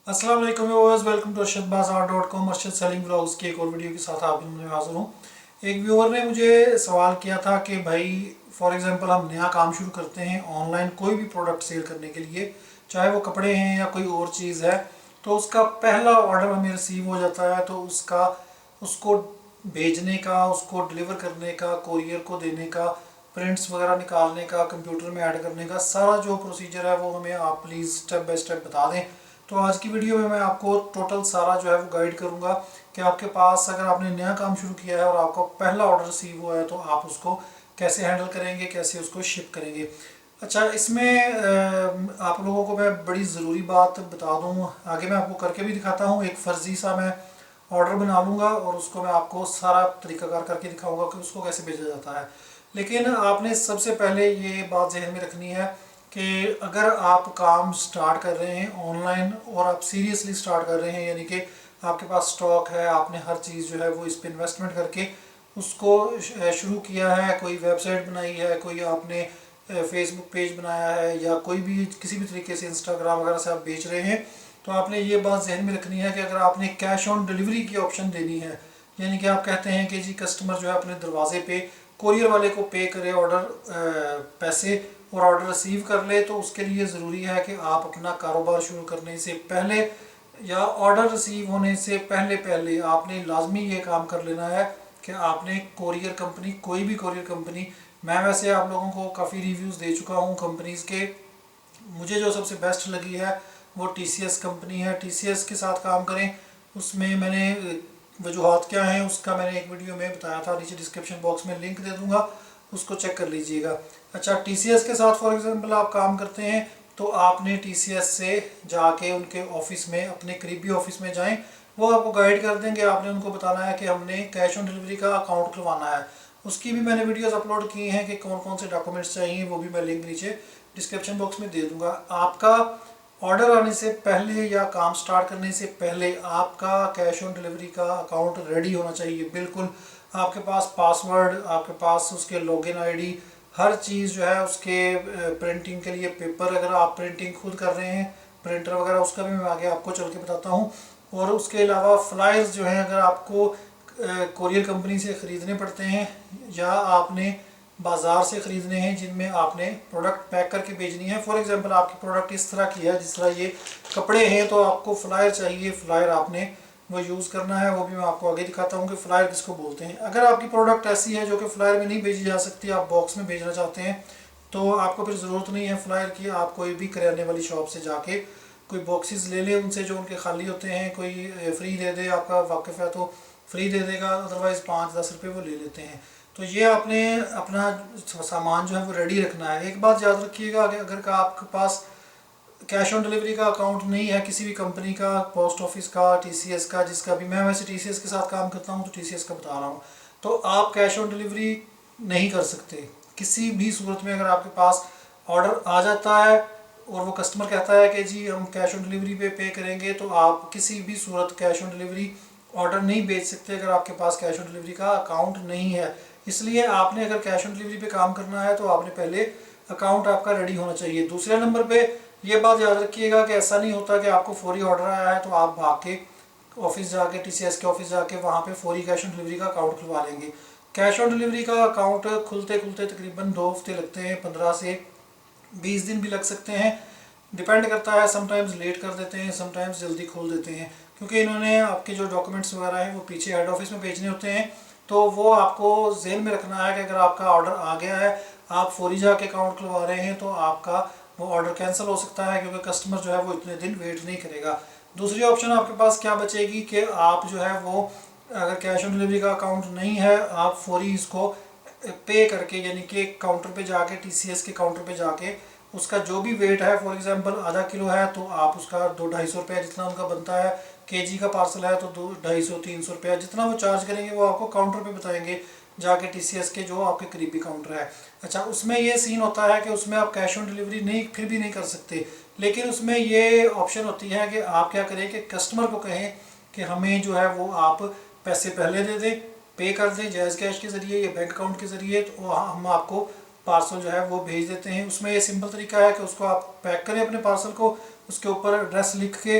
अस्सलाम वालेकुम viewers, welcome to arshadbazaar.com। Arshad selling vlogs की एक और वीडियो के साथ आप में हाजिर हूँ। एक व्यूअर ने मुझे सवाल किया था कि भाई फॉर एग्जांपल हम नया काम शुरू करते हैं ऑनलाइन कोई भी प्रोडक्ट सेल करने के लिए, चाहे वो कपड़े हैं या कोई और चीज़ है, तो उसका पहला ऑर्डर हमें रिसीव हो जाता है तो उसको भेजने का, उसको डिलीवर करने का, कोरियर को देने का, प्रिंट्स वगैरह निकालने का, कंप्यूटर में ऐड करने का सारा जो प्रोसीजर है वो हमें आप प्लीज़ स्टेप बाय स्टेप बता दें। तो आज की वीडियो में मैं आपको टोटल सारा जो है वो गाइड करूंगा कि आपके पास अगर आपने नया काम शुरू किया है और आपका पहला ऑर्डर रिसीव हुआ है तो आप उसको कैसे हैंडल करेंगे, कैसे उसको शिप करेंगे। अच्छा, इसमें आप लोगों को मैं बड़ी ज़रूरी बात बता दूं, आगे मैं आपको करके भी दिखाता हूं। एक फ़र्ज़ी सा मैं ऑर्डर बना लूँगा और उसको मैं आपको सारा तरीकाकार करके दिखाऊंगा कि उसको कैसे भेजा जाता है। लेकिन आपने सबसे पहले ये बात जहन में रखनी है कि अगर आप काम स्टार्ट कर रहे हैं ऑनलाइन और आप सीरियसली स्टार्ट कर रहे हैं, यानी कि आपके पास स्टॉक है, आपने हर चीज़ जो है वो इस पर इन्वेस्टमेंट करके उसको शुरू किया है, कोई वेबसाइट बनाई है, कोई आपने फेसबुक पेज बनाया है या कोई भी किसी भी तरीके से इंस्टाग्राम वगैरह से आप बेच रहे हैं, तो आपने ये बात जहन में रखनी है कि अगर आपने कैश ऑन डिलीवरी की ऑप्शन देनी है, यानी कि आप कहते हैं कि जी कस्टमर जो है अपने दरवाजे पे कोरियर वाले को पे करे ऑर्डर पैसे और ऑर्डर रिसीव कर ले, तो उसके लिए ज़रूरी है कि आप अपना कारोबार शुरू करने से पहले या ऑर्डर रिसीव होने से पहले पहले आपने लाजमी ये काम कर लेना है कि आपने कोरियर कंपनी, कोई भी कोरियर कंपनी, मैं वैसे आप लोगों को काफ़ी रिव्यूज़ दे चुका हूँ कंपनीज़ के। मुझे जो सबसे बेस्ट लगी है वो TCS कंपनी है। TCS के साथ काम करें, उसमें मैंने वजूहत क्या हैं उसका मैंने एक वीडियो में बताया था, नीचे डिस्क्रिप्शन बॉक्स में लिंक दे दूंगा, उसको चेक कर लीजिएगा। अच्छा, TCS के साथ फॉर एग्जांपल आप काम करते हैं तो आपने TCS से जाके उनके ऑफिस में, अपने करीबी ऑफिस में जाएं, वो आपको गाइड कर देंगे। आपने उनको बताना है कि हमने कैश ऑन डिलीवरी का अकाउंट खुलवाना है। उसकी भी मैंने वीडियोस अपलोड की हैं कि कौन कौन से डॉक्यूमेंट्स चाहिए, वो भी मैं लिंक नीचे डिस्क्रिप्शन बॉक्स में दे दूंगा। आपका ऑर्डर आने से पहले या काम स्टार्ट करने से पहले आपका कैश ऑन डिलीवरी का अकाउंट रेडी होना चाहिए बिल्कुल। आपके पास पासवर्ड, आपके पास उसके लॉगिन आईडी, हर चीज़ जो है उसके प्रिंटिंग के लिए पेपर, अगर आप प्रिंटिंग खुद कर रहे हैं प्रिंटर वगैरह, उसका भी मैं आगे आपको चल के बताता हूँ। और उसके अलावा फ्लायर्स जो हैं अगर आपको कोरियर कंपनी से ख़रीदने पड़ते हैं या आपने बाज़ार से ख़रीदने हैं जिनमें आपने प्रोडक्ट पैक करके भेजनी है, फॉर एग्जांपल आपकी प्रोडक्ट इस तरह की है जिस तरह ये कपड़े हैं तो आपको फ्लायर चाहिए, फ्लायर आपने वो यूज़ करना है, वो भी मैं आपको आगे दिखाता हूँ कि फ्लायर किसको बोलते हैं। अगर आपकी प्रोडक्ट ऐसी है जो कि फ्लायर में नहीं भेजी जा सकती, आप बॉक्स में भेजना चाहते हैं, तो आपको फिर ज़रूरत नहीं है फ्लायर की। आप कोई भी किराने वाली शॉप से जाके कोई बॉक्सेस ले लें उनसे जो उनके खाली होते हैं, कोई फ्री दे दे, आपका वाकिफ़ है तो फ्री दे देगा, अदरवाइज़ 5-10 रुपये वो ले लेते हैं। तो ये आपने अपना सामान जो है वो रेडी रखना है। एक बात याद रखिएगा कि अगर का आपके पास कैश ऑन डिलीवरी का अकाउंट नहीं है किसी भी कंपनी का, पोस्ट ऑफिस का, TCS का, जिसका भी, मैं वैसे TCS के साथ काम करता हूँ तो TCS का बता रहा हूँ, तो आप कैश ऑन डिलीवरी नहीं कर सकते किसी भी सूरत में। अगर आपके पास ऑर्डर आ जाता है और वो कस्टमर कहता है कि जी हम कैश ऑन डिलीवरी पे करेंगे, तो आप किसी भी सूरत कैश ऑन डिलीवरी ऑर्डर नहीं भेज सकते अगर आपके पास कैश ऑन डिलीवरी का अकाउंट नहीं है। इसलिए आपने अगर कैश ऑन डिलीवरी पे काम करना है तो आपने पहले अकाउंट आपका रेडी होना चाहिए। दूसरे नंबर पे ये बात याद रखिएगा कि ऐसा नहीं होता कि आपको फौरी ऑर्डर आया है तो आप भाग के ऑफिस जाके, TCS के ऑफिस जाके वहाँ पे फौरी कैश ऑन डिलीवरी का अकाउंट खुलवा लेंगे। कैश ऑन डिलीवरी का अकाउंट खुलते खुलते तकरीबन 2 हफ्ते लगते हैं, 15 से 20 दिन भी लग सकते हैं, डिपेंड करता है। समटाइम्स लेट कर देते हैं, समटाइम्स जल्दी खोल देते हैं, क्योंकि इन्होंने आपके जो डॉक्यूमेंट्स वगैरह हैं वो पीछे हेड ऑफिस में भेजने होते हैं। तो वो आपको जेन में रखना है कि अगर आपका ऑर्डर आ गया है, आप फौरी जाके अकाउंट खुलवा रहे हैं, तो आपका वो ऑर्डर कैंसिल हो सकता है क्योंकि कस्टमर जो है वो इतने दिन वेट नहीं करेगा। दूसरी ऑप्शन आपके पास क्या बचेगी कि आप जो है वो, अगर कैश ऑन डिलीवरी का अकाउंट नहीं है, आप फौरी इसको पे करके, यानी कि काउंटर पे जाके, TCS के काउंटर पे जाके उसका जो भी वेट है, फॉर एग्जांपल आधा किलो है तो आप उसका 200-250 रुपये जितना उनका बनता है, केजी का पार्सल है तो 200-250-300 रुपया जितना वो चार्ज करेंगे वो आपको काउंटर पे बताएंगे जाके, TCS के जो आपके करीबी काउंटर है। अच्छा, उसमें ये सीन होता है कि उसमें आप कैश ऑन डिलीवरी नहीं, फिर भी नहीं कर सकते, लेकिन उसमें ये ऑप्शन होती है कि आप क्या करें कि कस्टमर को कहें कि हमें जो है वो आप पैसे पहले दे दें, पे कर दें जैज़ कैश के ज़रिए या बैंक अकाउंट के ज़रिए, तो हम आपको पार्सल जो है वो भेज देते हैं। उसमें ये सिंपल तरीका है कि उसको आप पैक करें अपने पार्सल को, उसके ऊपर एड्रेस लिख के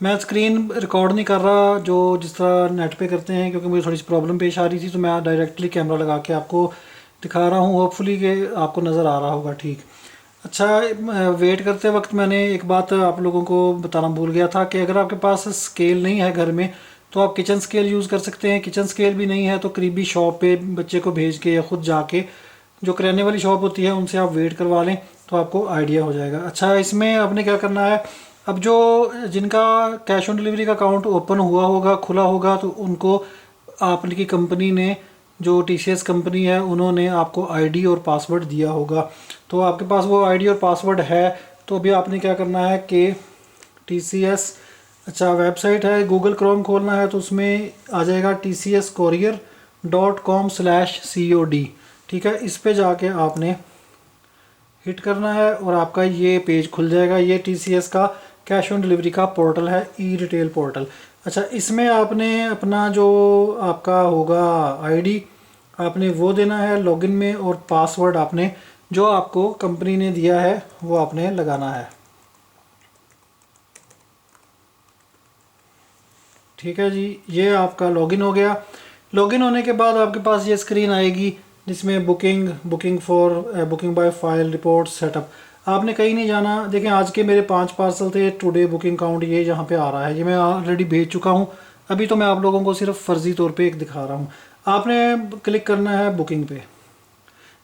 मैं स्क्रीन रिकॉर्ड नहीं कर रहा जो जिस तरह नेट पे करते हैं, क्योंकि मुझे थोड़ी सी प्रॉब्लम पेश आ रही थी, तो मैं डायरेक्टली कैमरा लगा के आपको दिखा रहा हूँ। होपफुली कि आपको नज़र आ रहा होगा ठीक। अच्छा, वेट करते वक्त मैंने एक बात आप लोगों को बताना भूल गया था कि अगर आपके पास स्केल नहीं है घर में तो आप किचन स्केल यूज़ कर सकते हैं। किचन स्केल भी नहीं है तो करीबी शॉप पे बच्चे को भेज के या ख़ुद जाके जो करियाने वाली शॉप होती है उनसे आप वेट करवा लें तो आपको आइडिया हो जाएगा। अच्छा, इसमें आपने क्या करना है, अब जो जिनका कैश ऑन डिलीवरी का अकाउंट ओपन हुआ होगा, खुला होगा, तो उनको आपकी कंपनी ने, जो टीसीएस कंपनी है, उन्होंने आपको आईडी और पासवर्ड दिया होगा। तो आपके पास वो आईडी और पासवर्ड है तो अभी आपने क्या करना है कि टीसीएस, अच्छा वेबसाइट है, गूगल क्रोम खोलना है तो उसमें आ जाएगा tcscourier.com/cod। ठीक है, इस पे जाके आपने हिट करना है और आपका ये पेज खुल जाएगा। ये टीसीएस का कैश ऑन डिलीवरी का पोर्टल है, ई रिटेल पोर्टल। अच्छा, इसमें आपने अपना जो आपका होगा आईडी आपने वो देना है लॉगिन में, और पासवर्ड आपने जो आपको कंपनी ने दिया है वो आपने लगाना है। ठीक है जी, ये आपका लॉगिन हो गया। लॉगिन होने के बाद आपके पास ये स्क्रीन आएगी जिसमें booking by file, report, setup. आपने कहीं नहीं जाना। देखें, आज के मेरे 5 पार्सल थे, टुडे बुकिंग काउंट ये यहाँ पे आ रहा है, ये मैं ऑलरेडी भेज चुका हूँ। अभी तो मैं आप लोगों को सिर्फ फ़र्ज़ी तौर पे एक दिखा रहा हूँ। आपने क्लिक करना है बुकिंग पे।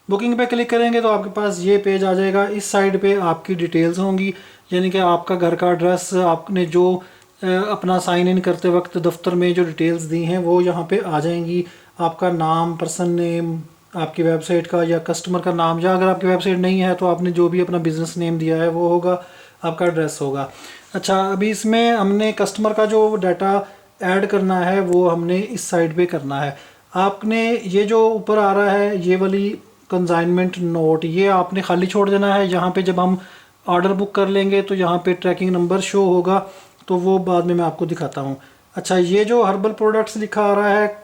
बुकिंग पे क्लिक करेंगे तो आपके पास ये पेज आ जाएगा। इस साइड पे आपकी डिटेल्स होंगी, यानी कि आपका घर का एड्रेस, आपने जो अपना साइन इन करते वक्त दफ्तर में जो डिटेल्स दी हैं वो यहाँ पे आ जाएंगी। आपका नाम, पर्सन नेम, आपकी वेबसाइट का या कस्टमर का नाम, या अगर आपकी वेबसाइट नहीं है तो आपने जो भी अपना बिज़नेस नेम दिया है वो होगा, आपका एड्रेस होगा। अच्छा, अभी इसमें हमने कस्टमर का जो डाटा ऐड करना है वो हमने इस साइड पे करना है। आपने ये जो ऊपर आ रहा है ये वाली कंसाइनमेंट नोट, ये आपने खाली छोड़ देना है। यहाँ पे जब हम ऑर्डर बुक कर लेंगे तो यहाँ पे ट्रैकिंग नंबर शो होगा, तो वो बाद में मैं आपको दिखाता हूँ। अच्छा, ये जो हर्बल प्रोडक्ट्स लिखा आ रहा है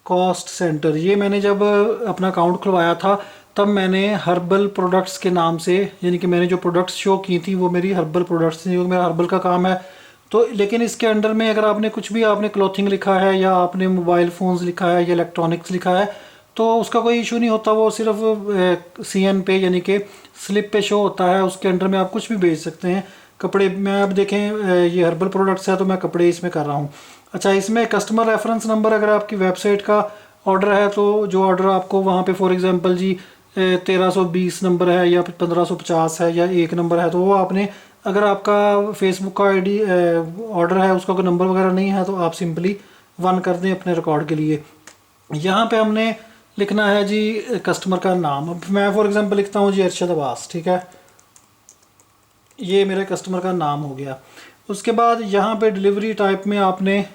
कॉस्ट सेंटर, ये मैंने जब अपना अकाउंट खुलवाया था तब मैंने हर्बल प्रोडक्ट्स के नाम से, यानी कि मैंने जो प्रोडक्ट्स शो की थी वो मेरी हर्बल प्रोडक्ट्स थी, क्योंकि मेरा हर्बल का काम है। तो लेकिन इसके अंडर में अगर आपने कुछ भी, आपने क्लॉथिंग लिखा है या आपने मोबाइल फ़ोन्स लिखा है या इलेक्ट्रॉनिक्स लिखा है तो उसका कोई इशू नहीं होता। वो सिर्फ सीएन पे यानी कि स्लिप पे शो होता है, उसके अंडर में आप कुछ भी भेज सकते हैं। कपड़े में अब देखें, ये हर्बल प्रोडक्ट्स है तो मैं कपड़े इसमें कर रहा हूँ। अच्छा, इसमें कस्टमर रेफरेंस नंबर, अगर आपकी वेबसाइट का ऑर्डर है तो जो ऑर्डर आपको वहाँ पे फॉर एग्जांपल जी 1320 नंबर है या 1550 है या 1 नंबर है, तो वो आपने, अगर आपका फेसबुक का आईडी ऑर्डर है उसका कोई नंबर वगैरह नहीं है तो आप सिंपली 1 कर दें अपने रिकॉर्ड के लिए। यहाँ पे हमने लिखना है जी कस्टमर का नाम। अब मैं फॉर एग्जांपल लिखता हूँ जी अरशद अब्बास। ठीक है, ये मेरे कस्टमर का नाम हो गया। उसके बाद यहाँ पे डिलीवरी टाइप में आपने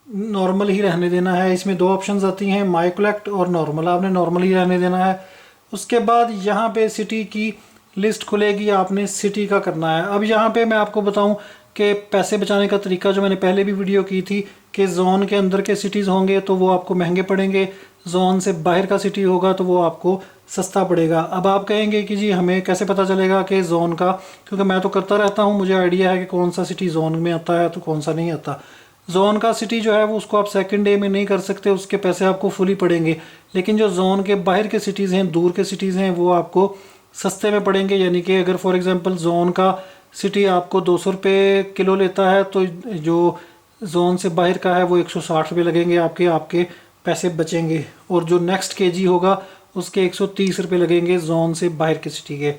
नॉर्मल ही रहने देना है। इसमें 2 ऑप्शंस आती हैं, माई कलेक्ट और नॉर्मल, आपने नॉर्मल ही रहने देना है। उसके बाद यहाँ पे सिटी की लिस्ट खुलेगी, आपने सिटी का करना है। अब यहाँ पे मैं आपको बताऊँ कि पैसे बचाने का तरीका, जो मैंने पहले भी वीडियो की थी कि जोन के अंदर के सिटीज़ होंगे तो वो आपको महंगे पड़ेंगे, जोन से बाहर का सिटी होगा तो वो आपको सस्ता पड़ेगा। अब आप कहेंगे कि जी हमें कैसे पता चलेगा कि जोन का, क्योंकि मैं तो करता रहता हूँ, मुझे आइडिया है कि कौन सा सिटी जोन में आता है तो कौन सा नहीं आता। जोन का सिटी जो है वो उसको आप सेकंड डे में नहीं कर सकते, उसके पैसे आपको फुली पड़ेंगे। लेकिन जो जोन के बाहर के सिटीज़ हैं, दूर के सिटीज़ हैं, वो आपको सस्ते में पड़ेंगे। यानी कि अगर फॉर एग्जांपल जोन का सिटी आपको 200 रुपये किलो लेता है तो जो जोन से बाहर का है वो 160 रुपये लगेंगे आपके, आपके पैसे बचेंगे। और जो नेक्स्ट केजी होगा उसके 130 रुपये लगेंगे जोन से बाहर के सिटी के।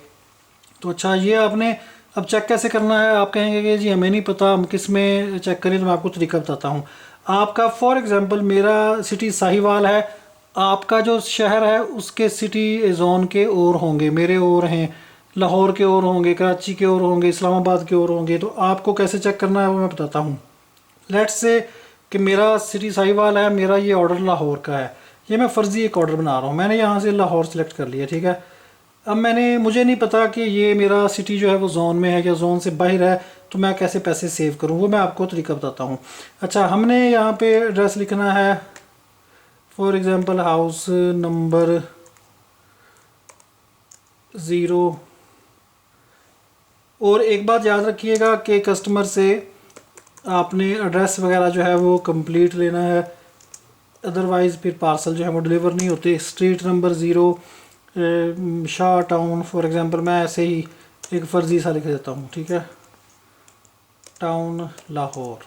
तो अच्छा, ये आपने अब चेक कैसे करना है। आप कहेंगे कि जी हमें नहीं पता, हम किस में चेक करें, तो मैं आपको तरीका बताता हूँ। आपका फॉर एग्जांपल मेरा सिटी साहिवाल है, आपका जो शहर है उसके सिटी जोन के और होंगे, मेरे और हैं, लाहौर के और होंगे, कराची के और होंगे, इस्लामाबाद के और होंगे। तो आपको कैसे चेक करना है वो मैं बताता हूँ। लेट्स से कि मेरा सिटी साहिवाल है, मेरा ये ऑर्डर लाहौर का है, ये मैं फ़र्ज़ी एक ऑर्डर बना रहा हूँ, मैंने यहाँ से लाहौर सेलेक्ट कर लिया। ठीक है, अब मुझे नहीं पता कि ये मेरा सिटी जो है वो जोन में है या जोन से बाहर है, तो मैं कैसे पैसे सेव करूँ वो मैं आपको तरीका बताता हूँ। अच्छा, हमने यहाँ पे एड्रेस लिखना है फॉर एग्जांपल हाउस नंबर 0 और एक बात याद रखिएगा कि कस्टमर से आपने एड्रेस वगैरह जो है वो कंप्लीट लेना है, अदरवाइज़ फिर पार्सल जो है वो डिलीवर नहीं होते। Street number 0 Shah town for example, मैं ऐसे ही एक फ़र्ज़ी सा लिख देता हूँ, ठीक है, टाउन लाहौर,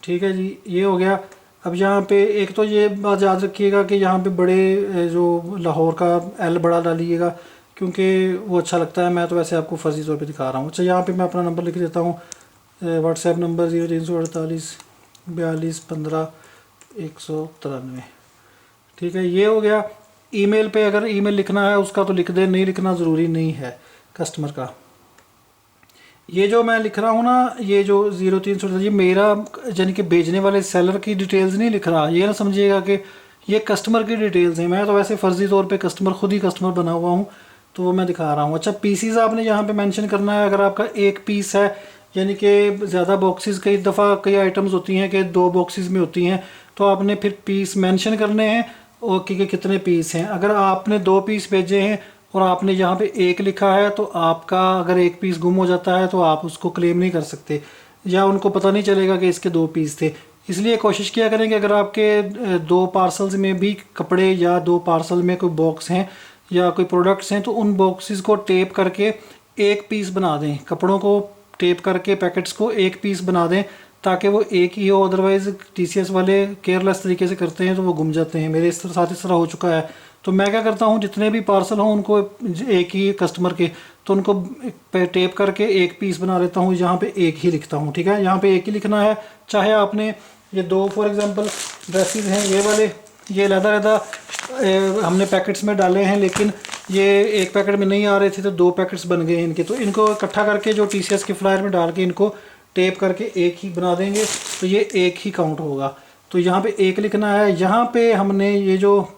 ठीक है जी, ये हो गया। अब यहाँ पे एक तो ये बात याद रखिएगा कि यहाँ पे बड़े जो लाहौर का एल बड़ा डालिएगा, क्योंकि वो अच्छा लगता है। मैं तो वैसे आपको फर्जी तौर पे दिखा रहा हूँ। अच्छा, यहाँ पे मैं अपना नंबर लिख देता हूँ, व्हाट्सएप नंबर 0348 42 193, ठीक है, ये हो गया। ईमेल पे अगर ईमेल लिखना है उसका तो लिख दे, नहीं लिखना ज़रूरी नहीं है कस्टमर का। ये जो मैं लिख रहा हूँ ना, ये जो 0300, ये मेरा यानी कि भेजने वाले सेलर की डिटेल्स नहीं लिख रहा। ये ना समझिएगा कि ये कस्टमर की डिटेल्स हैं। मैं तो वैसे फ़र्जी तौर पे कस्टमर खुद ही कस्टमर बना हुआ हूँ, तो वो मैं दिखा रहा हूँ। अच्छा, पीसीज आपने यहाँ पे मेंशन करना है। अगर आपका एक पीस है, यानी कि ज़्यादा बॉक्सेस, कई दफ़ा कई आइटम्स होती हैं कि 2 बॉक्सेस में होती हैं, तो आपने फिर पीस मेंशन करने हैं और कि कितने पीस हैं। अगर आपने 2 पीस भेजे हैं और आपने यहाँ पे 1 लिखा है, तो आपका अगर 1 पीस गुम हो जाता है तो आप उसको क्लेम नहीं कर सकते, या उनको पता नहीं चलेगा कि इसके 2 पीस थे। इसलिए कोशिश किया करें कि अगर आपके 2 पार्सल्स में भी कपड़े या 2 पार्सल में कोई बॉक्स हैं या कोई प्रोडक्ट्स हैं, तो उन बॉक्सेस को टेप करके 1 पीस बना दें। कपड़ों को टेप करके पैकेट्स को 1 पीस बना दें ताकि वो एक ही हो। अदरवाइज़ टीसीएस वाले केयरलेस तरीके से करते हैं तो वो गुम जाते हैं। मेरे साथ इस तरह हो चुका है। तो मैं क्या करता हूँ, जितने भी पार्सल हों उनको एक ही कस्टमर के, तो उनको टेप करके 1 पीस बना लेता हूँ। यहाँ पे 1 ही लिखता हूँ, ठीक है, यहाँ पे 1 ही लिखना है। चाहे आपने ये 2 फॉर एग्जांपल ड्रेसेस हैं, ये वाले, ये लहदा हमने पैकेट्स में डाले हैं, लेकिन ये 1 पैकेट में नहीं आ रहे थे तो 2 पैकेट्स बन गए इनके। तो इनको इकट्ठा करके जो टीसीएस के फ्लायर में डाल के इनको टेप करके 1 ही बना देंगे, तो ये 1 ही काउंट होगा। तो यहाँ पे 1 लिखना है। यहाँ पे हमने ये जो,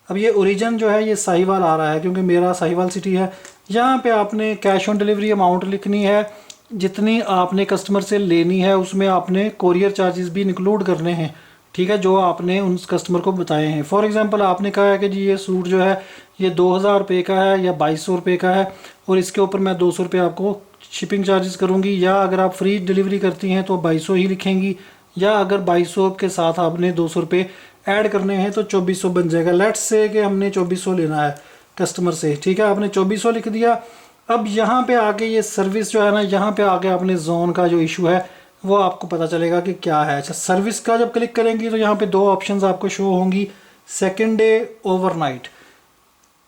अब ये ओरिजिन जो है ये साहिवाल आ रहा है क्योंकि मेरा साहिवाल सिटी है। यहाँ पे आपने कैश ऑन डिलीवरी अमाउंट लिखनी है, जितनी आपने कस्टमर से लेनी है उसमें आपने कोरियर चार्जेस भी इंक्लूड करने हैं, ठीक है, जो आपने उन कस्टमर को बताए हैं। फॉर एग्जांपल आपने कहा है कि जी ये सूट जो है ये 2000 रुपये का है या 2200 रुपये का है और इसके ऊपर मैं 200 रुपये आपको शिपिंग चार्जेस करूँगी, या अगर आप फ्री डिलीवरी करती हैं तो 2200 ही लिखेंगी, या अगर 2200 के साथ आपने 200 रुपये ऐड करने हैं तो 2400 बन जाएगा। लेट्स से कि हमने 2400 लेना है कस्टमर से, ठीक है, आपने 2400 लिख दिया। अब यहाँ पे आके ये सर्विस जो है ना, यहाँ पे आके आपने जोन का जो इशू है वो आपको पता चलेगा कि क्या है। अच्छा, सर्विस का जब क्लिक करेंगी तो यहाँ पे 2 ऑप्शंस आपको शो होंगी, सेकंड डे, ओवरनाइट।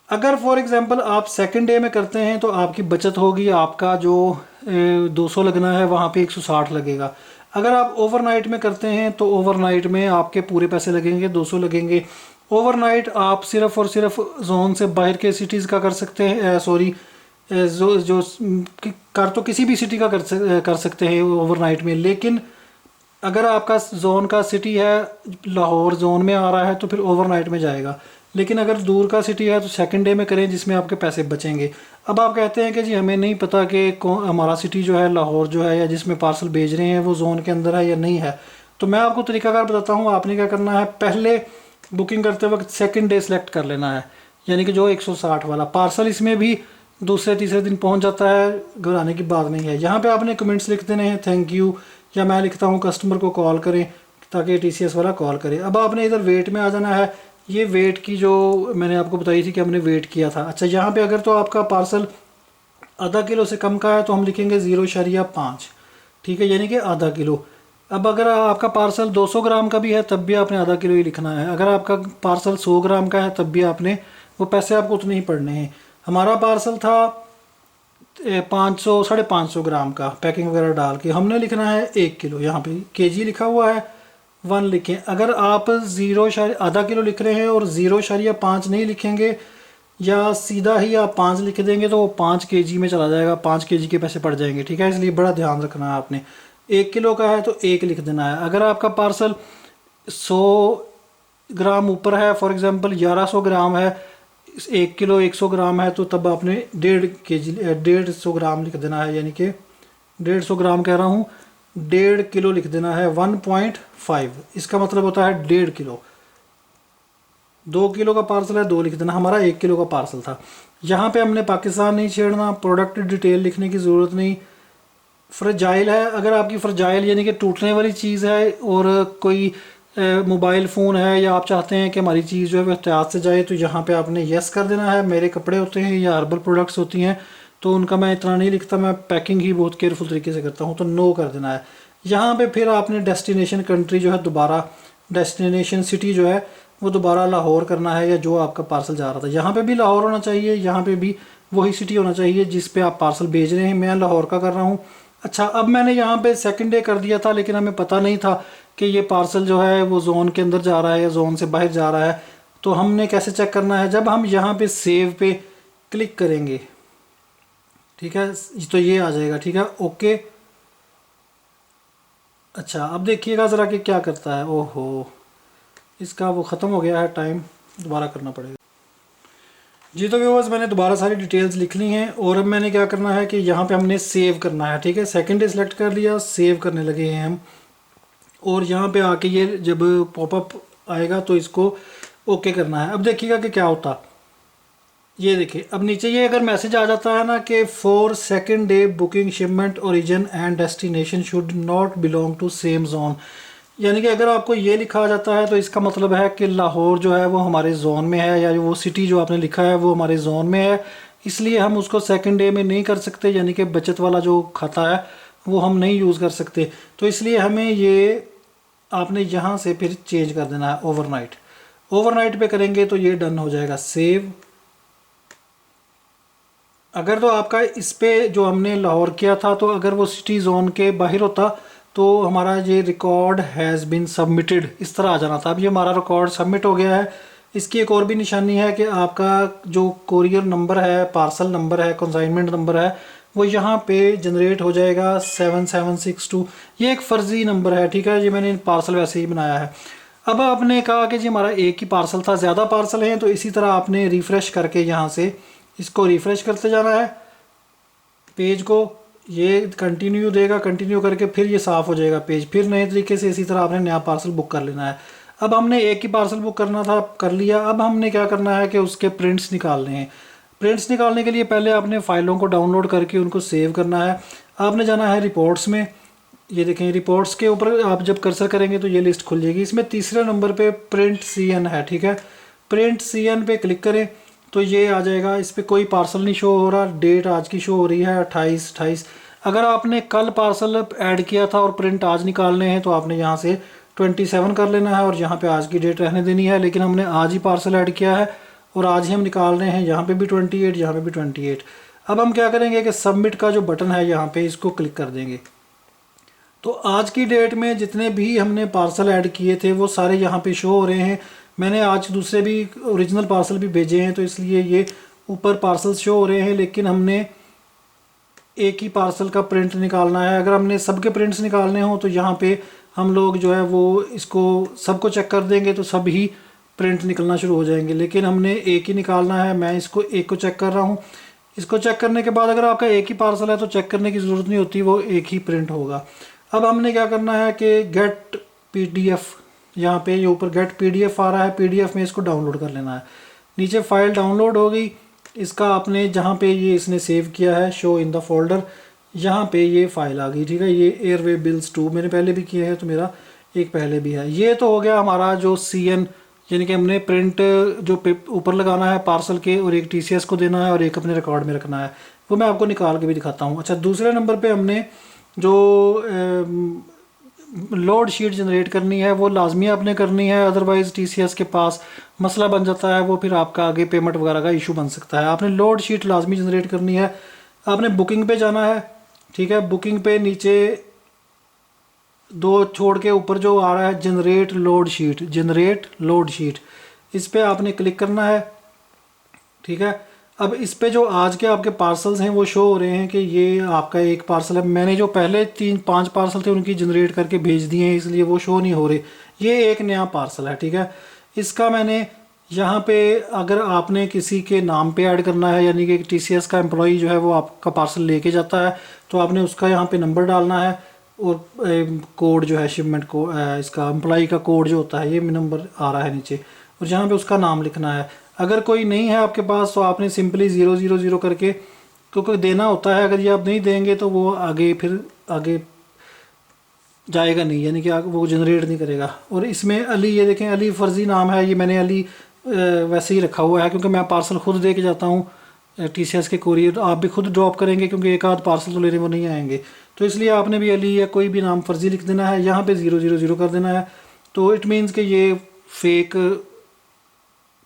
अगर फॉर एग्जांपल आप सेकंड डे में करते हैं तो आपकी बचत होगी, आपका जो 200 लगना है वहाँ पे 160 लगेगा। अगर आप ओवरनाइट में करते हैं तो ओवरनाइट में आपके पूरे पैसे लगेंगे, 200 लगेंगे। ओवरनाइट आप सिर्फ और सिर्फ जोन से बाहर के सिटीज़ का कर सकते हैं, सॉरी, जो कर तो किसी भी सिटी का कर सकते हैं ओवरनाइट में, लेकिन अगर आपका जोन का सिटी है लाहौर जोन में आ रहा है तो फिर ओवरनाइट में जाएगा। लेकिन अगर दूर का सिटी है तो सेकंड डे में करें, जिसमें आपके पैसे बचेंगे। अब आप कहते हैं कि जी हमें नहीं पता कि हमारा सिटी जो है लाहौर जो है या जिसमें पार्सल भेज रहे हैं वो जोन के अंदर है या नहीं है। तो मैं आपको तरीकाकार बताता हूँ। आपने क्या करना है, पहले बुकिंग करते वक्त सेकंड डे सेलेक्ट कर लेना है, यानी कि जो 160 वाला पार्सल इसमें भी दूसरे तीसरे दिन पहुंच जाता है, घबराने की बात नहीं है। यहाँ पे आपने कमेंट्स लिख देने हैं, थैंक यू, या मैं लिखता हूँ कस्टमर को कॉल करें ताकि टीसीएस वाला कॉल करे। अब आपने इधर वेट में आ जाना है। ये वेट की जो मैंने आपको बताई थी कि हमने वेट किया था। अच्छा, यहाँ पे अगर तो आपका पार्सल आधा किलो से कम का है तो हम लिखेंगे 0.5, ठीक है, यानी कि आधा किलो। अब अगर आपका पार्सल 200 ग्राम का भी है तब भी आपने आधा किलो ही लिखना है। अगर आपका पार्सल 100 ग्राम का है तब भी आपने वो पैसे आपको उतने ही पड़ने हैं। हमारा पार्सल था 500 550 ग्राम का, पैकिंग वगैरह डाल के हमने लिखना है 1 किलो। यहाँ पे केजी लिखा हुआ है, 1 लिखें। अगर आप आधा किलो लिख रहे हैं और 0.5 नहीं लिखेंगे या सीधा ही आप 5 लिख देंगे तो वो 5 केजी में चला जाएगा, 5 केजी के पैसे पड़ जाएंगे, ठीक है। इसलिए बड़ा ध्यान रखना है आपने। 1 किलो का है तो 1 लिख देना है। अगर आपका पार्सल 100 ग्राम ऊपर है, फॉर एग्जांपल 1100 ग्राम है, 1 किलो 100 ग्राम है, तो तब आपने 150 ग्राम लिख देना है, यानी कि 150 ग्राम कह रहा हूँ, 1.5 किलो लिख देना है, 1.5। इसका मतलब होता है 1.5 किलो। 2 किलो का पार्सल है 2 लिख देना, हमारा 1 किलो का पार्सल था। यहाँ पे हमने पाकिस्तान नहीं छेड़ना, प्रोडक्ट डिटेल लिखने की ज़रूरत नहीं। फ्रजाइल है, अगर आपकी फ्रजाइल यानी कि टूटने वाली चीज़ है और कोई मोबाइल फ़ोन है या आप चाहते हैं कि हमारी चीज़ जो है वो एहतियात से जाए, तो यहाँ पे आपने यस कर देना है। मेरे कपड़े होते हैं या हर्बल प्रोडक्ट्स होती हैं तो उनका मैं इतना नहीं लिखता, मैं पैकिंग ही बहुत केयरफुल तरीके से करता हूँ, तो नो कर देना है। यहाँ पे फिर आपने डेस्टिनेशन कंट्री जो है दोबारा, डेस्टिनेशन सिटी जो है वो दोबारा लाहौर करना है, या जो आपका पार्सल जा रहा था यहाँ पे भी लाहौर होना चाहिए, यहाँ पे भी वही सिटी होना चाहिए जिस पे आप पार्सल भेज रहे हैं। मैं लाहौर का कर रहा हूँ। अच्छा, अब मैंने यहाँ पे सेकंड डे कर दिया था, लेकिन हमें पता नहीं था कि ये पार्सल जो है वो जोन के अंदर जा रहा है या जोन से बाहर जा रहा है। तो हमने कैसे चेक करना है, जब हम यहाँ पे सेव पे क्लिक करेंगे, ठीक है, तो ये आ जाएगा, ठीक है, ओके। अच्छा, अब देखिएगा ज़रा कि क्या करता है। ओहो, इसका वो ख़त्म हो गया है टाइम, दोबारा करना पड़ेगा जी। तो व्यूअर्स, मैंने दोबारा सारी डिटेल्स लिख ली हैं और अब मैंने क्या करना है कि यहाँ पे हमने सेव करना है, ठीक है। सेकंड डे सेलेक्ट कर लिया, सेव करने लगे हैं हम, और यहाँ पे आके ये जब पॉपअप आएगा तो इसको ओके करना है। अब देखिएगा कि क्या होता, ये देखिए अब नीचे ये अगर मैसेज आ जाता है ना कि for second day booking shipment origin and destination should not belong to same zone, यानी कि अगर आपको ये लिखा आ जाता है तो इसका मतलब है कि लाहौर जो है वो हमारे जोन में है, या वो सिटी जो आपने लिखा है वो हमारे जोन में है, इसलिए हम उसको सेकंड डे में नहीं कर सकते, यानी कि बचत वाला जो खाता है वो हम नहीं यूज़ कर सकते। तो इसलिए हमें ये आपने यहाँ से फिर चेंज कर देना है ओवरनाइट। ओवरनाइट पे करेंगे तो ये डन हो जाएगा सेव। अगर तो आपका इस पे जो हमने लाहौर किया था, तो अगर वो सिटी जोन के बाहर होता तो हमारा ये रिकॉर्ड हैज़ बिन सबमिटेड इस तरह आ जाना था। अब ये हमारा रिकॉर्ड सबमिट हो गया है। इसकी एक और भी निशानी है कि आपका जो कोरियर नंबर है, पार्सल नंबर है, कंसाइनमेंट नंबर है, वो यहाँ पे जनरेट हो जाएगा 7762। ये एक फ़र्ज़ी नंबर है, ठीक है, ये मैंने पार्सल वैसे ही बनाया है। अब आपने कहा कि जी हमारा एक ही पार्सल था, ज़्यादा पार्सल हैं, तो इसी तरह आपने रिफ़्रेश करके यहाँ से इसको रिफ़्रेश करते जाना है पेज को। ये कंटिन्यू देगा, कंटिन्यू करके फिर ये साफ़ हो जाएगा पेज, फिर नए तरीके से इसी तरह आपने नया पार्सल बुक कर लेना है। अब हमने एक ही पार्सल बुक करना था, कर लिया। अब हमने क्या करना है कि उसके प्रिंट्स निकालने हैं। प्रिंट्स निकालने के लिए पहले आपने फ़ाइलों को डाउनलोड करके उनको सेव करना है। आपने जाना है रिपोर्ट्स में, ये देखें रिपोर्ट्स के ऊपर आप जब कर्सर करेंगे तो ये लिस्ट खुल जाएगी। इसमें तीसरे नंबर पे प्रिंट CN है, ठीक है, प्रिंट CN पे क्लिक करें तो ये आ जाएगा। इस पर कोई पार्सल नहीं शो हो रहा, डेट आज की शो हो रही है 28/28। अगर आपने कल पार्सल ऐड किया था और प्रिंट आज निकालने हैं तो आपने यहाँ से 27 कर लेना है और यहाँ पे आज की डेट रहने देनी है, लेकिन हमने आज ही पार्सल ऐड किया है और आज ही हम निकाल रहे हैं। यहाँ पे भी 28, यहाँ पे भी 28। अब हम क्या करेंगे कि सबमिट का जो बटन है यहाँ पे इसको क्लिक कर देंगे, तो आज की डेट में जितने भी हमने पार्सल ऐड किए थे वो सारे यहाँ पे शो हो रहे हैं। मैंने आज दूसरे भी ओरिजिनल पार्सल भी भेजे हैं तो इसलिए ये ऊपर पार्सल शो हो रहे हैं, लेकिन हमने एक ही पार्सल का प्रिंट निकालना है। अगर हमने सबके प्रिंट्स निकालने हो तो यहाँ पे हम लोग जो है वो इसको सबको चेक कर देंगे तो सब ही प्रिंट निकलना शुरू हो जाएंगे, लेकिन हमने एक ही निकालना है। मैं इसको एक को चेक कर रहा हूँ। इसको चेक करने के बाद अगर आपका एक ही पार्सल है तो चेक करने की ज़रूरत नहीं होती, वो एक ही प्रिंट होगा। अब हमने क्या करना है कि गेट PDF, यहाँ पे ये ऊपर गेट PDF आ रहा है, PDF में इसको डाउनलोड कर लेना है। नीचे फाइल डाउनलोड हो गई, इसका आपने जहाँ पे ये इसने सेव किया है शो इन द फोल्डर, यहाँ पे ये फाइल आ गई, ठीक है। ये एयरवे बिल्स 2 मैंने पहले भी किए हैं तो मेरा एक पहले भी है। ये तो हो गया हमारा जो CN, यानी कि हमने प्रिंट जो ऊपर लगाना है पार्सल के, और एक TCS को देना है और एक अपने रिकॉर्ड में रखना है, वो मैं आपको निकाल के भी दिखाता हूँ। अच्छा, दूसरे नंबर पे हमने जो लोड शीट जनरेट करनी है वो लाजमी आपने करनी है, अदरवाइज़ TCS के पास मसला बन जाता है, वो फिर आपका आगे पेमेंट वगैरह का इशू बन सकता है। आपने लोड शीट लाजमी जनरेट करनी है। आपने बुकिंग पे जाना है, ठीक है। बुकिंग पे नीचे 2 छोड़ के ऊपर जो आ रहा है generate load sheet, generate load sheet, इस पर आपने क्लिक करना है, ठीक है। अब इस पे जो आज के आपके पार्सल्स हैं वो शो हो रहे हैं कि ये आपका एक पार्सल है। मैंने जो पहले 3-5 पार्सल थे उनकी जनरेट करके भेज दिए हैं, इसलिए वो शो नहीं हो रहे। ये एक नया पार्सल है, ठीक है। इसका मैंने यहाँ पे अगर आपने किसी के नाम पे ऐड करना है, यानी कि TCS का एम्प्लॉई जो है वो आपका पार्सल लेके जाता है, तो आपने उसका यहाँ पे नंबर डालना है और कोड जो है शिपमेंट को इसका एम्प्लॉई का कोड जो होता है, ये नंबर आ रहा है नीचे, और यहाँ पे उसका नाम लिखना है। अगर कोई नहीं है आपके पास तो आपने सिंपली 000 करके, क्योंकि देना होता है, अगर ये आप नहीं देंगे तो वो फिर आगे जाएगा नहीं, यानी कि वो जनरेट नहीं करेगा। और इसमें अली, ये देखें अली फर्जी नाम है, ये मैंने अली वैसे ही रखा हुआ है क्योंकि मैं पार्सल खुद दे के जाता हूँ TCS के कोरियर। आप भी खुद ड्रॉप करेंगे क्योंकि एक आध पार्सल तो लेने वो नहीं आएंगे, तो इसलिए आपने भी अली या कोई भी नाम फर्जी लिख देना है, यहाँ पे 000 कर देना है। तो इट मीन्स कि ये फेक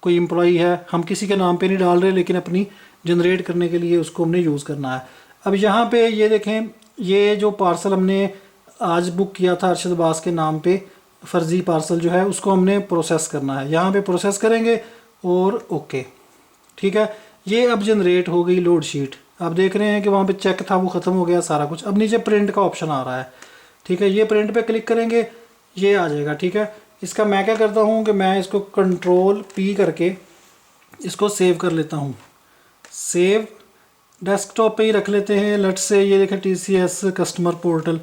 कोई एम्प्लॉई है, हम किसी के नाम पे नहीं डाल रहे, लेकिन अपनी जनरेट करने के लिए उसको हमने यूज़ करना है। अब यहाँ पे ये देखें, ये जो पार्सल हमने आज बुक किया था अरशद अब्बास के नाम पे, फर्जी पार्सल जो है उसको हमने प्रोसेस करना है। यहाँ पे प्रोसेस करेंगे और ओके, ठीक है। ये अब जनरेट हो गई लोड शीट। आप देख रहे हैं कि वहाँ पे चेक था वो ख़त्म हो गया सारा कुछ। अब नीचे प्रिंट का ऑप्शन आ रहा है, ठीक है। ये प्रिंट पे क्लिक करेंगे, ये आ जाएगा, ठीक है। इसका मैं क्या करता हूँ कि मैं इसको Ctrl+P करके इसको सेव कर लेता हूँ। सेव डेस्कटॉप पे ही रख लेते हैं, लेट्स से ये देखें TCS कस्टमर पोर्टल,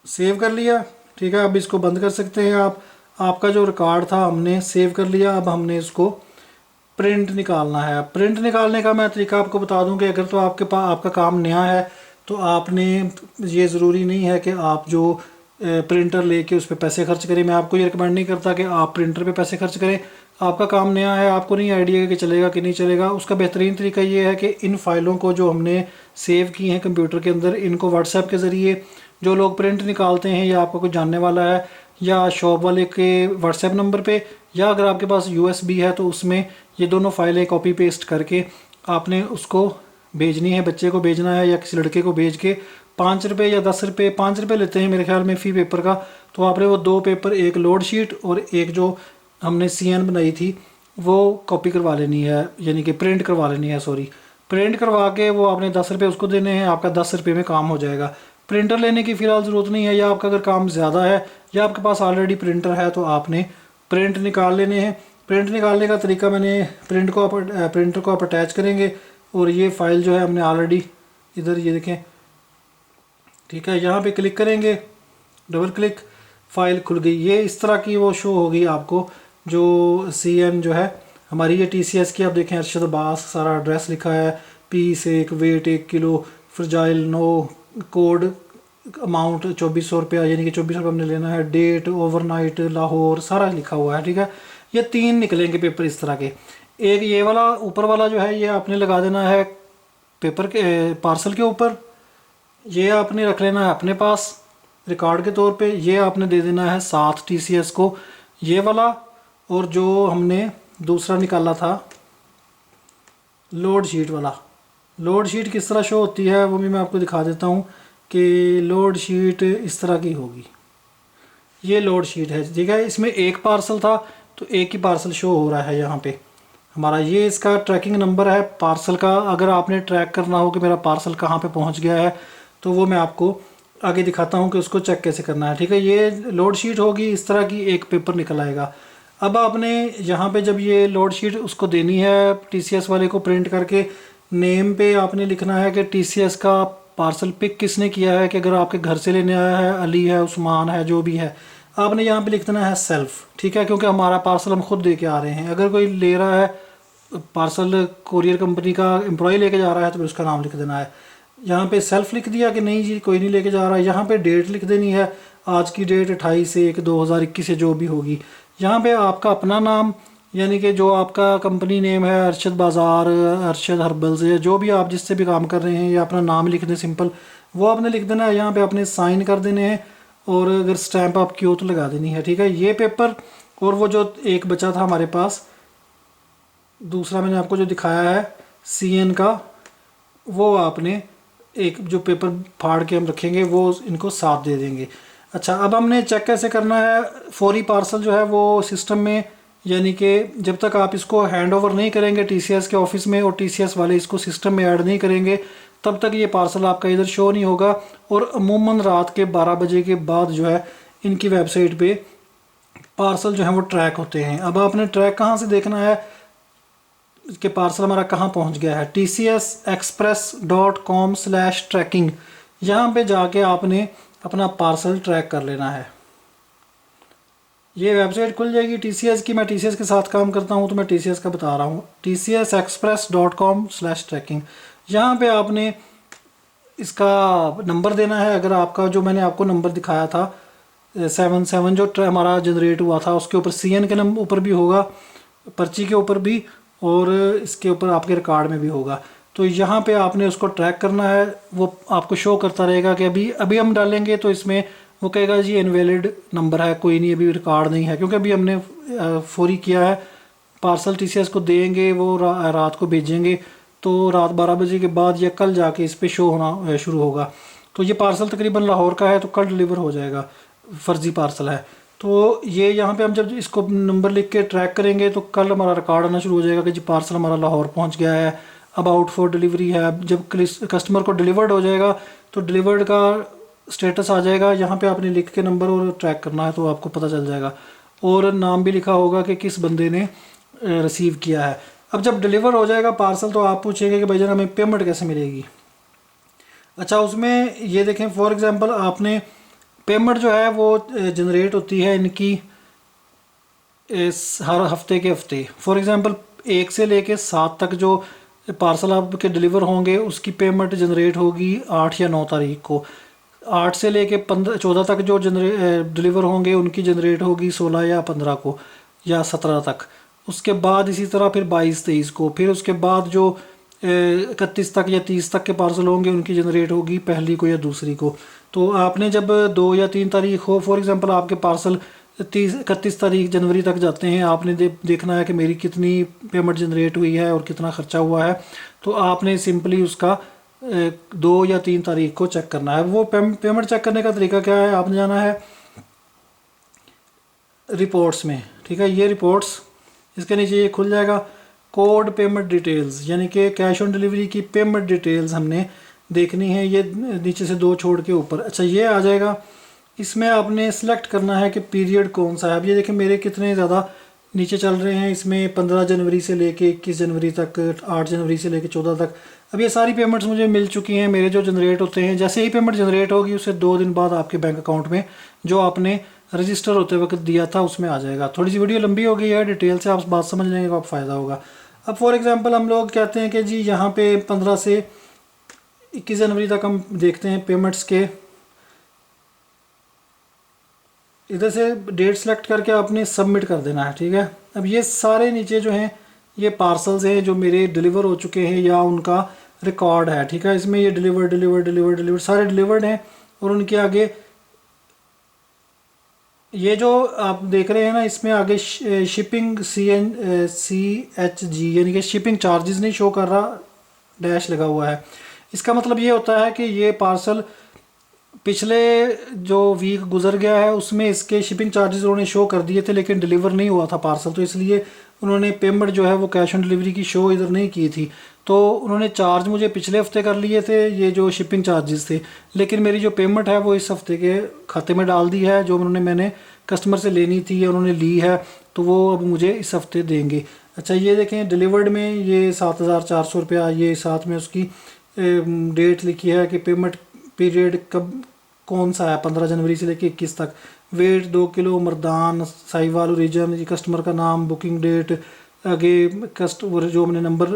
सेव कर लिया, ठीक है। अब इसको बंद कर सकते हैं आप। आपका जो रिकॉर्ड था हमने सेव कर लिया, अब हमने इसको प्रिंट निकालना है। प्रिंट निकालने का मैं तरीका आपको बता दूं कि अगर तो आपका काम नया है तो आपने, ये ज़रूरी नहीं है कि आप जो प्रिंटर लेके उस पर पैसे खर्च करें। मैं आपको ये रिकमेंड नहीं करता कि आप प्रिंटर पे पैसे खर्च करें। आपका काम नया है, आपको नहीं आइडिया है कि चलेगा कि नहीं चलेगा। उसका बेहतरीन तरीका ये है कि इन फाइलों को जो हमने सेव की हैं कंप्यूटर के अंदर, इनको व्हाट्सएप के ज़रिए, जो लोग प्रिंट निकालते हैं या आपका कोई जानने वाला है, या शॉप वाले के व्हाट्सएप नंबर पे, या अगर आपके पास USB है तो उसमें ये दोनों फाइलें कॉपी पेस्ट करके आपने उसको भेजनी है, बच्चे को भेजना है या किसी लड़के को भेज के 5 रुपये या 10 रुपये, 5 रुपये लेते हैं मेरे ख्याल में फ़ी पेपर का। तो आपने वो 2 पेपर, एक लोड शीट और एक जो हमने CN बनाई थी वो कॉपी करवा लेनी है, यानी कि प्रिंट करवा लेनी है, सॉरी, प्रिंट करवा के वो आपने 10 रुपये उसको देने हैं। आपका 10 रुपये में काम हो जाएगा। प्रिंटर लेने की फ़िलहाल ज़रूरत नहीं है, या आपका अगर काम ज़्यादा है या आपके पास ऑलरेडी प्रिंटर है तो आपने प्रिंट निकाल लेने हैं। प्रिंट निकालने का तरीका, मैंने प्रिंटर को आप अटैच करेंगे और ये फ़ाइल जो है हमने ऑलरेडी इधर, ये देखें, ठीक है। यहाँ पे क्लिक करेंगे, डबल क्लिक, फ़ाइल खुल गई। ये इस तरह की वो शो होगी आपको, जो CN जो है हमारी, ये TCS की। आप देखें अरशद अब्बास, सारा एड्रेस लिखा है, piece 1, weight 1 kilo, fragile 9, code amount 2400 रुपया, यानी कि 2400 रुपये हमने लेना है, डेट ओवरनाइट लाहौर, सारा लिखा हुआ है, ठीक है। ये 3 निकलेंगे पेपर इस तरह के। एक ये वाला ऊपर वाला जो है ये आपने लगा देना है पेपर के पार्सल के ऊपर, ये आपने रख लेना है अपने पास रिकॉर्ड के तौर पे। ये आपने दे देना है साथ TCS को, ये वाला। और जो हमने दूसरा निकाला था लोड शीट वाला, लोड शीट किस तरह शो होती है वो भी मैं आपको दिखा देता हूँ कि लोड शीट इस तरह की होगी। ये लोड शीट है, ठीक है। इसमें एक पार्सल था तो एक ही पार्सल शो हो रहा है यहाँ पे हमारा। ये इसका ट्रैकिंग नंबर है पार्सल का। अगर आपने ट्रैक करना हो कि मेरा पार्सल कहाँ पे पहुँच गया है तो वो मैं आपको आगे दिखाता हूँ कि उसको चेक कैसे करना है, ठीक है। ये लोड शीट होगी, इस तरह की एक पेपर निकल आएगा। अब आपने यहाँ पे जब ये लोड शीट उसको देनी है TCS वाले को प्रिंट करके, नेम पे आपने लिखना है कि TCS का पार्सल पिक किसने किया है, कि अगर आपके घर से लेने आया है, अली है, उस्मान है, जो भी है, आपने यहाँ पे लिख देना है सेल्फ, ठीक है। क्योंकि हमारा पार्सल हम खुद दे के आ रहे हैं। अगर कोई ले रहा है पार्सल, कोरियर कंपनी का एम्प्लॉय लेके जा रहा है, तो फिर उसका नाम लिख देना है। यहाँ पे सेल्फ लिख दिया कि नहीं जी कोई नहीं लेके जा रहा है। यहाँ पे डेट लिख देनी है, आज की डेट 28/1/2021 से जो भी होगी। यहाँ पे आपका अपना नाम, यानी कि जो आपका कंपनी नेम है, अरशद बाज़ार, अरशद हर्बल्स, जो भी आप जिससे भी काम कर रहे हैं, या अपना नाम लिख दें सिंपल, वो आपने लिख देना है। यहाँ पे आपने साइन कर देने हैं और अगर स्टैंप आपकी हो तो लगा देनी है, ठीक है। ये पेपर, और वो जो एक बचा था हमारे पास दूसरा मैंने आपको जो दिखाया है CN का, वो आपने एक जो पेपर फाड़ के हम रखेंगे वो इनको साथ दे देंगे। अच्छा, अब हमने चेक कैसे करना है। फौरी पार्सल जो है वो सिस्टम में, यानी कि जब तक आप इसको हैंड ओवर नहीं करेंगे TCS के ऑफिस में और TCS वाले इसको सिस्टम में ऐड नहीं करेंगे, तब तक ये पार्सल आपका इधर शो नहीं होगा। और अमूमन रात के 12 बजे के बाद जो है इनकी वेबसाइट पे पार्सल जो है वो ट्रैक होते हैं। अब आपने ट्रैक कहाँ से देखना है कि पार्सल हमारा कहाँ पहुँच गया है, tcsexpress.com/tracking, यहाँ पे जाके आपने अपना पार्सल ट्रैक कर लेना है। ये वेबसाइट खुल जाएगी TCS की। मैं TCS के साथ काम करता हूँ तो मैं TCS का बता रहा हूँ, tcsexpress.com/tracking। यहाँ पे आपने इसका नंबर देना है। अगर आपका जो मैंने आपको नंबर दिखाया था 77 जो हमारा जनरेट हुआ था, उसके ऊपर CN के नंबर ऊपर भी होगा, पर्ची के ऊपर भी, और इसके ऊपर आपके रिकॉर्ड में भी होगा। तो यहाँ पे आपने उसको ट्रैक करना है। वो आपको शो करता रहेगा कि अभी अभी हम डालेंगे तो इसमें वो कहेगा जी इनवैलिड नंबर है, कोई नहीं, अभी रिकॉर्ड नहीं है, क्योंकि अभी हमने फौरी किया है। पार्सल TCS को देंगे, वो रात को भेजेंगे, तो रात 12 बजे के बाद या कल जाके इस पे शो होना शुरू होगा। तो ये पार्सल तकरीबन लाहौर का है, तो कल डिलीवर हो जाएगा, फर्जी पार्सल है। तो ये यहाँ पे हम जब इसको नंबर लिख के ट्रैक करेंगे तो कल हमारा रिकॉर्ड आना शुरू हो जाएगा कि जी पार्सल हमारा लाहौर पहुँच गया है, अबाउट फॉर डिलीवरी है। जब कस्टमर को डिलीवर्ड हो जाएगा तो डिलीवर्ड का स्टेटस आ जाएगा, यहाँ पे आपने लिख के नंबर और ट्रैक करना है तो आपको पता चल जाएगा, और नाम भी लिखा होगा कि किस बंदे ने रिसीव किया है। अब जब डिलीवर हो जाएगा पार्सल तो आप पूछेंगे कि भाईजान हमें पेमेंट कैसे मिलेगी। अच्छा, उसमें ये देखें, फॉर एग्जांपल आपने पेमेंट जो है वो जनरेट होती है इनकी हर हफ्ते के हफ्ते। फॉर एग्जांपल 1 से लेके 7 तक जो पार्सल आपके डिलीवर होंगे उसकी पेमेंट जनरेट होगी 8 या 9 तारीख को। 8 से लेके 14 तक जो डिलीवर होंगे उनकी जनरेट होगी 16 या 15 को या 17 तक। उसके बाद इसी तरह फिर 22-23 को, फिर उसके बाद जो 31 तक या 30 तक के पार्सल होंगे उनकी जनरेट होगी पहली को या दूसरी को। तो आपने जब 2 या 3 तारीख हो, फॉर एग्जांपल आपके पार्सल 31 तारीख जनवरी तक जाते हैं, आपने देखना है कि मेरी कितनी पेमेंट जनरेट हुई है और कितना ख़र्चा हुआ है। तो आपने सिंपली उसका 2 या 3 तारीख को चेक करना है। वो पेमेंट चेक करने का तरीका क्या है, आपने जाना है रिपोर्ट्स में, ठीक है, ये रिपोर्ट्स, इसके नीचे ये खुल जाएगा कोड पेमेंट डिटेल्स, यानी कि कैश ऑन डिलीवरी की पेमेंट डिटेल्स हमने देखनी है। ये नीचे से 2 छोड़ के ऊपर, अच्छा ये आ जाएगा। इसमें आपने सेलेक्ट करना है कि पीरियड कौन सा है। अब ये देखें मेरे कितने ज़्यादा नीचे चल रहे हैं, इसमें 15 जनवरी से लेके 21 जनवरी तक, 8 जनवरी से लेके 14 तक। अब ये सारी पेमेंट्स मुझे मिल चुकी हैं, मेरे जो जनरेट होते हैं। जैसे ही पेमेंट जनरेट होगी उससे 2 दिन बाद आपके बैंक अकाउंट में जो आपने रजिस्टर होते वक्त दिया था उसमें आ जाएगा। थोड़ी सी वीडियो लंबी हो गई है, डिटेल से आप बात समझ लेंगे तो आप फ़ायदा होगा। अब फॉर एग्जांपल हम लोग कहते हैं कि जी यहाँ पे 15 से 21 जनवरी तक हम देखते हैं पेमेंट्स के, इधर से डेट सेलेक्ट करके आपने सबमिट कर देना है, ठीक है। अब ये सारे नीचे जो हैं ये पार्सल्स हैं जो मेरे डिलीवर हो चुके हैं या उनका रिकॉर्ड है, ठीक है। इसमें ये डिलीवर सारे डिलीवर्ड हैं, और उनके आगे ये जो आप देख रहे हैं ना, इसमें आगे शिपिंग CHG यानी कि शिपिंग चार्जेस नहीं शो कर रहा, डैश लगा हुआ है। इसका मतलब ये होता है कि ये पार्सल पिछले जो वीक गुजर गया है उसमें इसके शिपिंग चार्जेस उन्होंने शो कर दिए थे, लेकिन डिलीवर नहीं हुआ था पार्सल, तो इसलिए उन्होंने पेमेंट जो है वो कैश ऑन डिलीवरी की शो इधर नहीं की थी। तो उन्होंने चार्ज मुझे पिछले हफ्ते कर लिए थे, ये जो शिपिंग चार्जेस थे, लेकिन मेरी जो पेमेंट है वो इस हफ्ते के खाते में डाल दी है। जो मैंने कस्टमर से लेनी थी या उन्होंने ली है, तो वो अब मुझे इस हफ्ते देंगे। अच्छा ये देखें डिलीवर्ड में ये 7,400 रुपया, ये साथ में उसकी डेट लिखी है कि पेमेंट पीरियड कब कौन सा है, 15 जनवरी से लेके 21 तक। Weight 2 kilo, Mardan, Sahiwal origin, ये कस्टमर का नाम, बुकिंग डेट, आगे कस्टमर जो हमने नंबर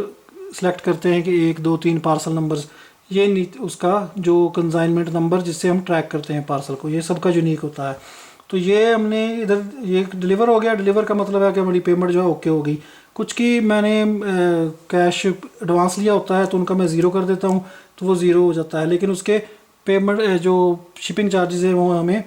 सेलेक्ट करते हैं कि 1 2 3 पार्सल नंबर्स, ये उसका जो कंसाइनमेंट नंबर जिससे हम ट्रैक करते हैं पार्सल को, ये सबका यूनिक होता है। तो ये हमने इधर ये डिलीवर हो गया। डिलीवर का मतलब है कि हमारी पेमेंट जो है ओके हो गई। कुछ की मैंने कैश एडवांस लिया होता है तो उनका मैं ज़ीरो कर देता हूँ तो वो ज़ीरो हो जाता है, लेकिन उसके पेमेंट जो शिपिंग चार्जेस हैं वो हमें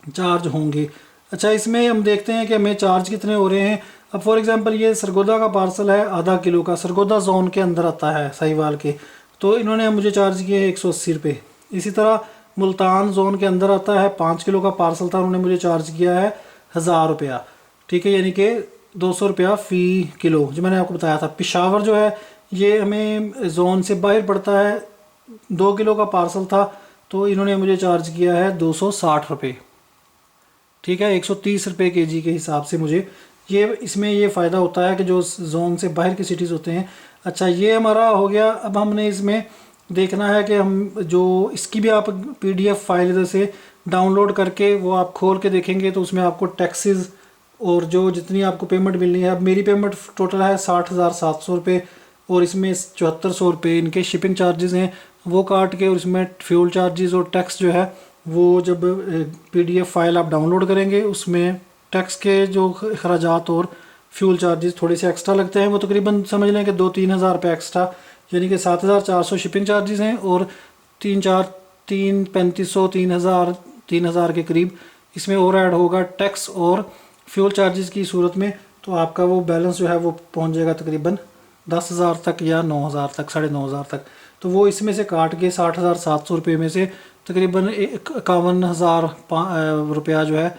चार्ज होंगे। अच्छा इसमें हम देखते हैं कि हमें चार्ज कितने हो रहे हैं। अब फॉर एग्जांपल ये सरगोदा का पार्सल है, आधा किलो का, सरगोदा जोन के अंदर आता है साहिवाल के, तो इन्होंने मुझे चार्ज किए हैं 180 रुपये। इसी तरह मुल्तान जोन के अंदर आता है, 5 किलो का पार्सल था, उन्होंने मुझे चार्ज किया है 1000 रुपया, ठीक है, यानी कि 200 रुपया फ़ी किलो, जो मैंने आपको बताया था। पिशावर जो है ये हमें जोन से बाहर पड़ता है, 2 किलो का पार्सल था तो इन्होंने मुझे चार्ज किया है 260 रुपये, ठीक है, 130 रुपये kg के हिसाब से मुझे ये इसमें ये फ़ायदा होता है कि जो जोन से बाहर की सिटीज़ होते हैं। अच्छा ये हमारा हो गया। अब हमने इसमें देखना है कि हम जो इसकी भी आप PDF फाइल इधर से डाउनलोड करके वो आप खोल के देखेंगे तो उसमें आपको टैक्सेस और जो जितनी आपको पेमेंट मिलनी है, अब मेरी पेमेंट टोटल है 60,700 रुपये, और इसमें 7400 रुपये इनके शिपिंग चार्जेस हैं वो काट के, और इसमें फ्यूल चार्जेस और टैक्स जो है वो जब PDF फाइल आप डाउनलोड करेंगे उसमें टैक्स के जो अखराजात और फ्यूल चार्जेस थोड़े से एक्स्ट्रा लगते हैं, वो तकरीबन समझ लें कि 2-3 हज़ार रुपये एक्स्ट्रा, यानी कि 7,400 शिपिंग चार्जेस हैं, और 3,3500 3,000 के करीब इसमें और ऐड होगा टैक्स और फ्यूल चार्जेस की सूरत में। तो आपका वो बैलेंस जो है वो पहुंच जाएगा तकरीबन 10,000 तक या 9,000 तक, 9,500 तक। तो वो इसमें से काट के 60,700 रुपये में से तकरीबन 51,000 रुपया जो है,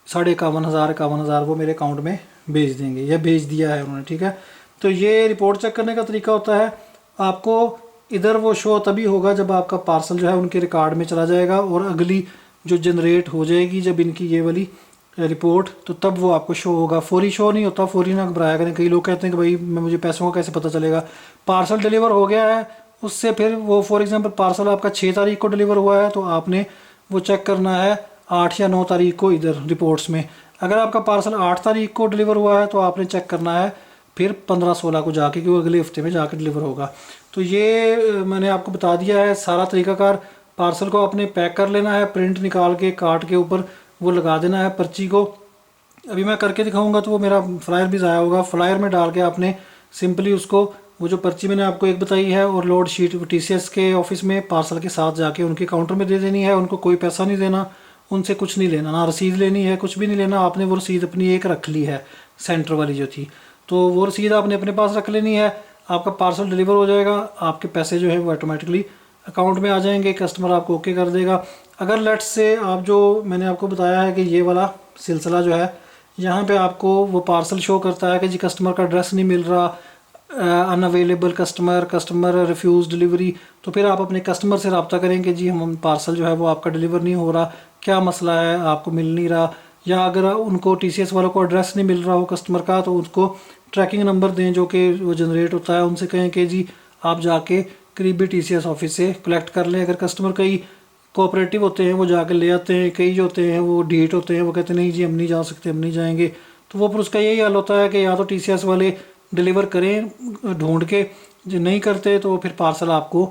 51,500 वो मेरे अकाउंट में भेज देंगे, या भेज दिया है उन्होंने, ठीक है। तो ये रिपोर्ट चेक करने का तरीका होता है। आपको इधर वो शो तभी होगा जब आपका पार्सल जो है उनके रिकॉर्ड में चला जाएगा, और अगली जो जनरेट हो जाएगी जब इनकी ये वाली रिपोर्ट, तो तब वो आपको शो होगा। फौरी शो नहीं होता, फौरी ना घबराया करें। कई लोग कहते हैं कि भाई मुझे पैसों का कैसे पता चलेगा। पार्सल डिलीवर हो गया है, उससे फिर वो फॉर एग्जांपल पार्सल आपका 6 तारीख को डिलीवर हुआ है, तो आपने वो चेक करना है 8 या 9 तारीख को इधर रिपोर्ट्स में। अगर आपका पार्सल 8 तारीख को डिलीवर हुआ है तो आपने चेक करना है फिर 15-16 को जाके, कि वो अगले हफ्ते में जाके डिलीवर होगा। तो ये मैंने आपको बता दिया है सारा तरीकाकार। पार्सल को आपने पैक कर लेना है, प्रिंट निकाल के कार्ड के ऊपर वो लगा देना है पर्ची को। अभी मैं करके दिखाऊंगा तो वो मेरा फ्लायर भी ज़ाया होगा। फ्लायर में डाल के आपने सिंपली उसको, वो जो पर्ची मैंने आपको एक बताई है और लोड शीट TCS के ऑफिस में पार्सल के साथ जाके उनके काउंटर में दे देनी है। उनको कोई पैसा नहीं देना, उनसे कुछ नहीं लेना, ना रसीद लेनी है, कुछ भी नहीं लेना। आपने वो रसीद अपनी एक रख ली है, सेंटर वाली जो थी, तो वो रसीद आपने अपने पास रख लेनी है। आपका पार्सल डिलीवर हो जाएगा, आपके पैसे जो है वो ऑटोमेटिकली अकाउंट में आ जाएंगे, कस्टमर आपको ओके कर देगा। अगर लेट्स से आप जो मैंने आपको बताया है कि ये वाला सिलसिला जो है, यहाँ पे आपको वो पार्सल शो करता है कि जी कस्टमर का एड्रेस नहीं मिल रहा, अनअवेलेबल कस्टमर रिफ्यूज़ डिलीवरी, तो फिर आप अपने कस्टमर से रब्ता करें कि जी हम पार्सल जो है वो आपका डिलीवर नहीं हो रहा, क्या मसला है, आपको मिल नहीं रहा। या अगर उनको TCS वालों को एड्रेस नहीं मिल रहा हो कस्टमर का, तो उसको ट्रैकिंग नंबर दें जो कि वो जनरेट होता है। उनसे कहें कि जी आप जाके करीबी TCS ऑफिस से कलेक्ट कर लें। अगर कस्टमर कई कोऑपरेटिव होते हैं वो जाके ले आते हैं, कई जो होते हैं वो ढीठ होते हैं, वो कहते हैं नहीं जी हम नहीं जा सकते, हम नहीं जाएंगे, तो वो फिर उसका यही हाल होता है कि या तो TCS वाले डिलीवर करें ढूंढ के, जो नहीं करते तो फिर पार्सल आपको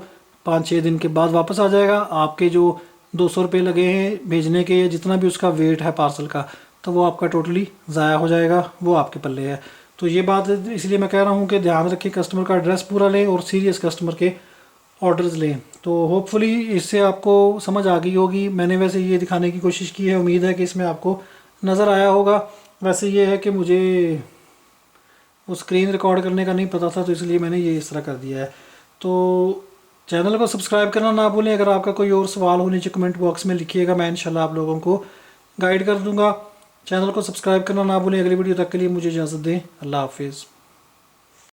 5-6 दिन के बाद वापस आ जाएगा। आपके जो 200 रुपये लगे हैं भेजने के, जितना भी उसका वेट है पार्सल का, तो वो आपका टोटली ज़ाया हो जाएगा, वो आपके पल्ले है। तो ये बात इसलिए मैं कह रहा हूँ कि ध्यान रखें, कस्टमर का एड्रेस पूरा लें और सीरियस कस्टमर के ऑर्डर्स लें। तो होपफुली इससे आपको समझ आ गई होगी। मैंने वैसे ये दिखाने की कोशिश की है, उम्मीद है कि इसमें आपको नज़र आया होगा। वैसे ये है कि मुझे वो स्क्रीन रिकॉर्ड करने का नहीं पता था, तो इसलिए मैंने ये इस तरह कर दिया है। तो चैनल को सब्सक्राइब करना ना भूलें। अगर आपका कोई और सवाल हो नीचे कमेंट बॉक्स में लिखिएगा, मैं इंशाल्लाह आप लोगों को गाइड कर दूंगा। चैनल को सब्सक्राइब करना ना भूलें। अगली वीडियो तक के लिए मुझे इजाज़त दें। अल्लाह हाफिज़।